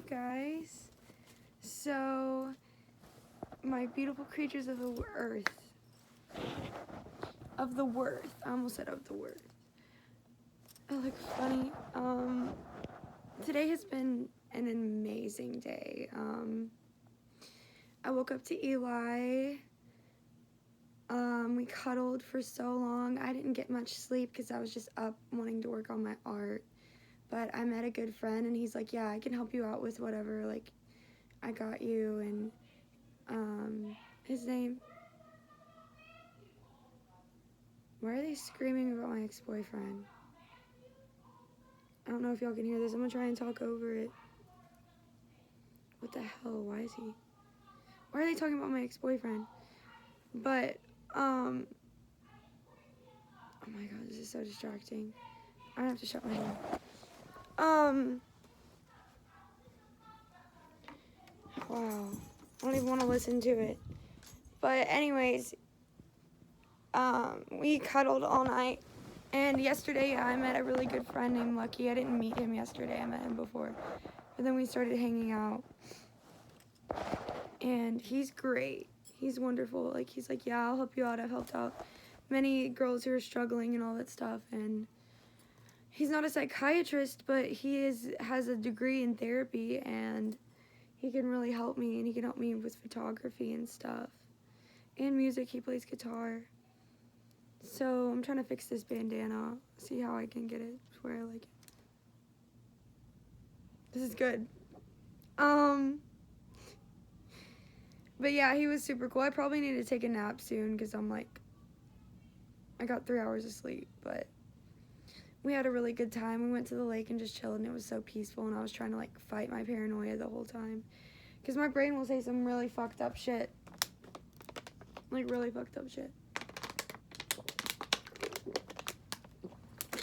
guys? So, my beautiful creatures of the earth. Of the worth. I almost said of the worth. I look funny. Today has been an amazing day. I woke up to Eli. We cuddled for so long. I didn't get much sleep because I was just up wanting to work on my art. But I met a good friend and he's like, yeah, I can help you out with whatever, like, I got you. And his name, why are they screaming about my ex-boyfriend? I don't know if y'all can hear this. I'm gonna try and talk over it. What the hell? Why are they talking about my ex-boyfriend? But, oh my god, this is so distracting. I have to shut my door. Wow. I don't even want to listen to it. But anyways, we cuddled all night. And yesterday I met a really good friend named Lucky. I didn't meet him yesterday. I met him before. But then we started hanging out. And he's great. He's wonderful. Like, he's like, yeah, I'll help you out. I've helped out many girls who are struggling and all that stuff. And he's not a psychiatrist, but he has a degree in therapy, and he can really help me, and he can help me with photography and stuff. And music. He plays guitar. So I'm trying to fix this bandana. See how I can get it to where I like it. This is good. But yeah, he was super cool. I probably need to take a nap soon because I'm like, I got 3 hours of sleep, but we had a really good time. We went to the lake and just chilled, and it was so peaceful, and I was trying to like fight my paranoia the whole time because my brain will say some really fucked up shit. Like, really fucked up shit.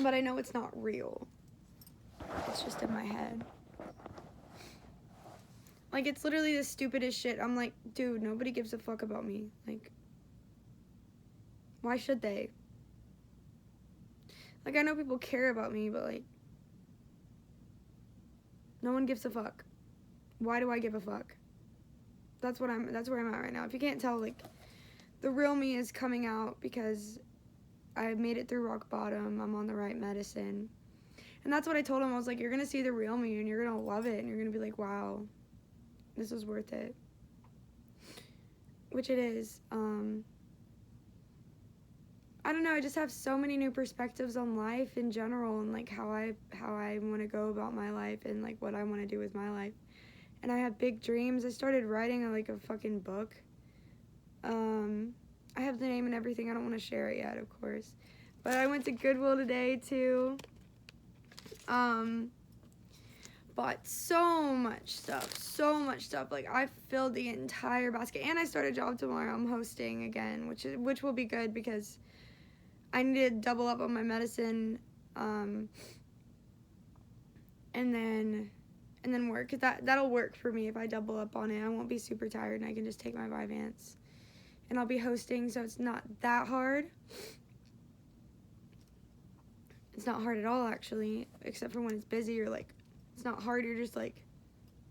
But I know it's not real. It's just in my head. Like, it's literally the stupidest shit. I'm like, dude, nobody gives a fuck about me. Like, why should they? Like, I know people care about me, but like, no one gives a fuck. Why do I give a fuck? That's where I'm at right now. If you can't tell, like, the real me is coming out because I made it through rock bottom. I'm on the right medicine. And that's what I told him. I was like, you're gonna see the real me and you're gonna love it and you're gonna be like, wow, this was worth it. Which it is. I don't know, I just have so many new perspectives on life in general, and like how I want to go about my life and like what I want to do with my life. And I have big dreams. I started writing like a fucking book. I have the name and everything. I don't want to share it yet, of course. But I went to Goodwill today too. Bought so much stuff. Like, I filled the entire basket, and I start a job tomorrow. I'm hosting again, which will be good because I need to double up on my medicine, and then work. That'll work for me if I double up on it. I won't be super tired, and I can just take my Vyvanse, and I'll be hosting, so it's not that hard. It's not hard at all, actually, except for when it's busy or like. It's not hard, you're just like,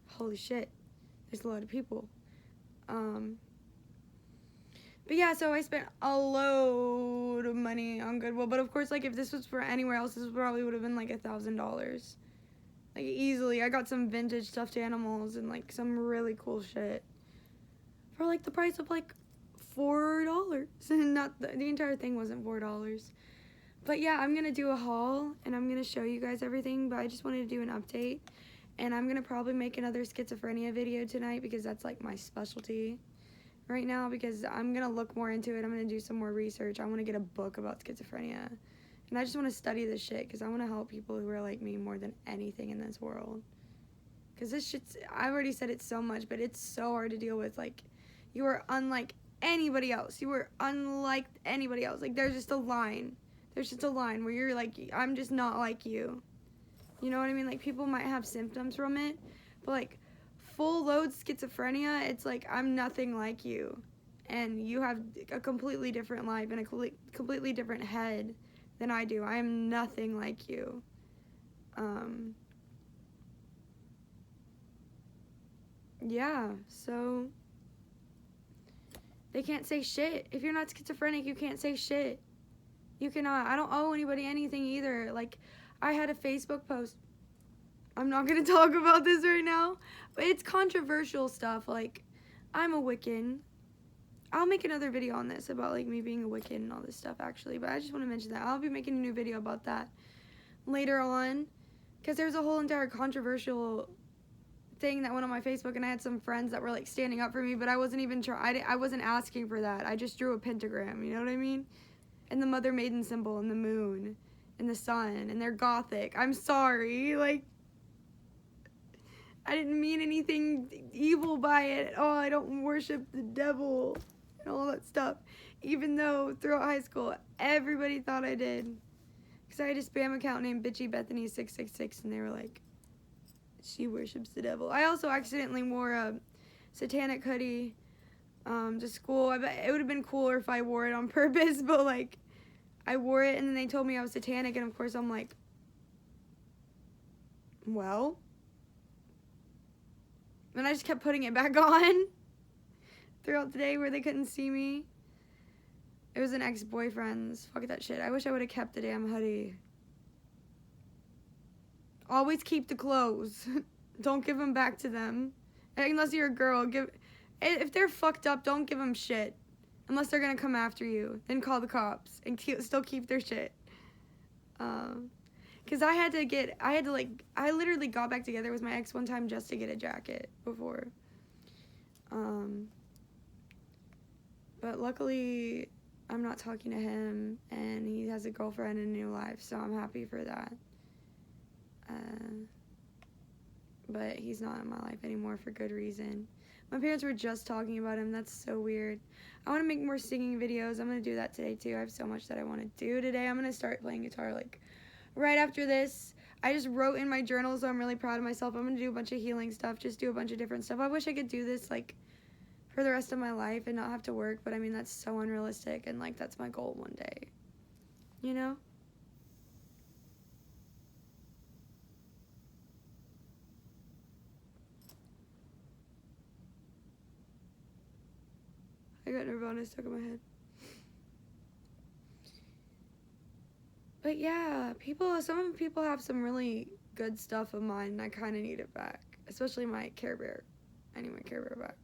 holy shit, there's a lot of people. But yeah, so I spent a load of money on Goodwill, but of course, like, if this was for anywhere else, this probably would have been like $1,000. Like, easily. I got some vintage stuffed animals and like some really cool shit for like the price of like $4. And not the entire thing wasn't $4. But yeah, I'm going to do a haul, and I'm going to show you guys everything, but I just wanted to do an update. And I'm going to probably make another schizophrenia video tonight because that's like my specialty right now, because I'm going to look more into it. I'm going to do some more research. I want to get a book about schizophrenia. And I just want to study this shit because I want to help people who are like me more than anything in this world. Because this shit's, I've already said it so much, but it's so hard to deal with. Like, you are unlike anybody else. You are unlike anybody else. Like, there's just a line. There's just a line where you're like, I'm just not like you. You know what I mean? Like, people might have symptoms from it, but like, full load schizophrenia, it's like, I'm nothing like you. And you have a completely different life and a completely different head than I do. I am nothing like you. yeah, so they can't say shit. If you're not schizophrenic, you can't say shit. You cannot. I don't owe anybody anything either. Like, I had a Facebook post. I'm not going to talk about this right now, but it's controversial stuff. Like, I'm a Wiccan. I'll make another video on this about, like, me being a Wiccan and all this stuff, actually. But I just want to mention that. I'll be making a new video about that later on. Because there's a whole entire controversial thing that went on my Facebook. And I had some friends that were, like, standing up for me. But I wasn't even I wasn't asking for that. I just drew a pentagram. You know what I mean? And the mother maiden symbol and the moon and the sun. And they're gothic. I'm sorry. Like, I didn't mean anything evil by it. Oh, I don't worship the devil and all that stuff. Even though throughout high school, everybody thought I did. Because I had a spam account named BitchyBethany666, and they were like, she worships the devil. I also accidentally wore a satanic hoodie to school. I bet it would have been cooler if I wore it on purpose, but, like, I wore it, and then they told me I was satanic, and of course I'm like, well... And I just kept putting it back on throughout the day where they couldn't see me. It was an ex-boyfriend's. Fuck that shit. I wish I would have kept the damn hoodie. Always keep the clothes. Don't give them back to them. Unless you're a girl. If they're fucked up, don't give them shit. Unless they're gonna come after you. Then call the cops. And still keep their shit. Because I literally got back together with my ex one time just to get a jacket before. But luckily, I'm not talking to him, and he has a girlfriend and a new life, so I'm happy for that. But he's not in my life anymore for good reason. My parents were just talking about him. That's so weird. I want to make more singing videos. I'm going to do that today, too. I have so much that I want to do today. I'm going to start playing guitar, like, right after this. I just wrote in my journal, so I'm really proud of myself. I'm going to do a bunch of healing stuff, just do a bunch of different stuff. I wish I could do this, like, for the rest of my life and not have to work, but I mean, that's so unrealistic, and, like, that's my goal one day, you know? I got Nirvana stuck in my head. But yeah, some people have some really good stuff of mine, and I kind of need it back. Especially my Care Bear. I need my Care Bear back.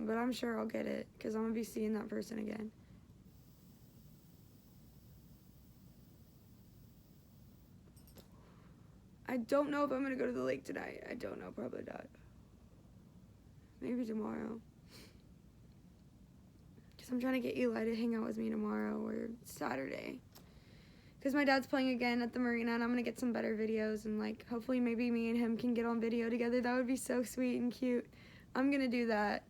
But I'm sure I'll get it, because I'm going to be seeing that person again. I don't know if I'm going to go to the lake tonight. I don't know, probably not. Maybe tomorrow. Because I'm trying to get Eli to hang out with me tomorrow or Saturday. Because my dad's playing again at the marina, and I'm going to get some better videos, and, like, hopefully maybe me and him can get on video together. That would be so sweet and cute. I'm going to do that.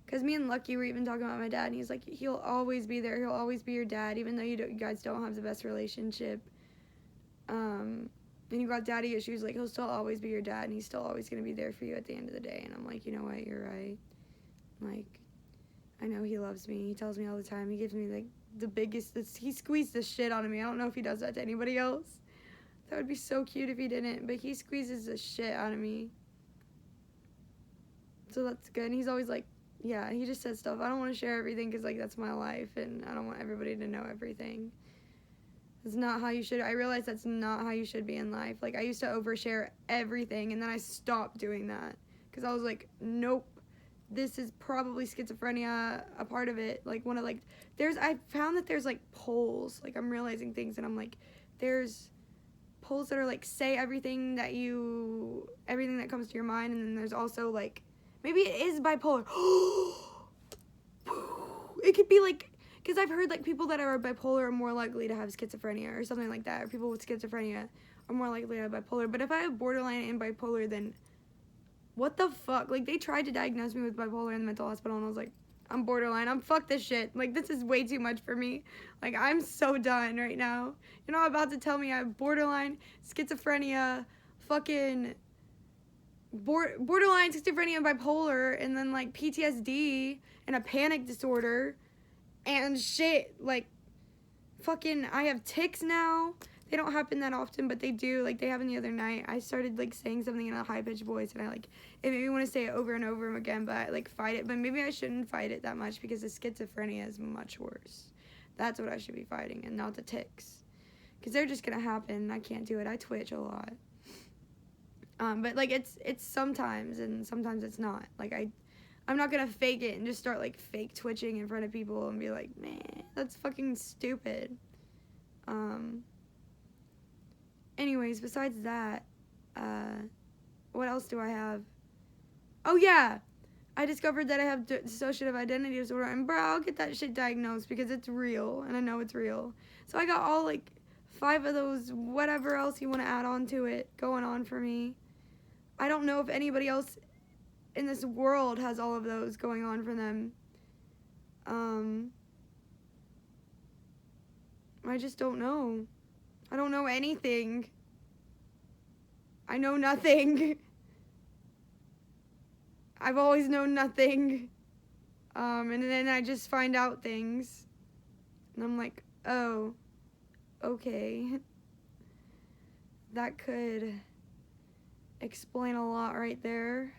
Because me and Lucky were even talking about my dad, and he's like, he'll always be there. He'll always be your dad, even though you guys don't have the best relationship. And you got daddy issues, like, he'll still always be your dad, and he's still always going to be there for you at the end of the day. And I'm like, you know what, you're right. Like, I know he loves me. He tells me all the time. He gives me, like, the biggest, he squeezed the shit out of me. I don't know if he does that to anybody else. That would be so cute if he didn't, but he squeezes the shit out of me. So that's good. And he's always like, yeah, he just says stuff. I don't want to share everything because, like, that's my life, and I don't want everybody to know everything. It's not how you should. I realize that's not how you should be in life. Like, I used to overshare everything, and then I stopped doing that because I was like, nope. This is probably schizophrenia, a part of it. Like, one of, like, I found that there's, like, polls. Like, I'm realizing things, and I'm like, there's polls that are, like, say everything that comes to your mind, and then there's also, like, maybe it is bipolar. It could be, like, because I've heard, like, people that are bipolar are more likely to have schizophrenia or something like that, or people with schizophrenia are more likely to have bipolar. But if I have borderline and bipolar, then what the fuck? Like, they tried to diagnose me with bipolar in the mental hospital, and I was like, I'm borderline. Fuck this shit. Like, this is way too much for me. Like, I'm so done right now. You're not about to tell me I have borderline, schizophrenia, fucking borderline, schizophrenia, and bipolar, and then, like, PTSD, and a panic disorder, and shit. Like, fucking, I have tics now. they don't happen that often, but they do. Like, they happened the other night. I started, like, saying something in a high-pitched voice, and it made me want to say it over and over again, but I, like, fight it. But maybe I shouldn't fight it that much, because the schizophrenia is much worse. That's what I should be fighting, and not the tics. Because they're just gonna happen. I can't do it. I twitch a lot. But, like, it's sometimes, and sometimes it's not. Like, I'm not gonna fake it and just start, like, fake twitching in front of people and be like, man, that's fucking stupid. Anyways, besides that, what else do I have? Oh, yeah! I discovered that I have dissociative identity disorder, and bro, I'll get that shit diagnosed because it's real, and I know it's real. So I got all, like, 5 of those, whatever else you want to add on to it, going on for me. I don't know if anybody else in this world has all of those going on for them. I just don't know. I don't know anything. I know nothing. I've always known nothing. And then I just find out things. And I'm like, oh, okay. That could explain a lot right there.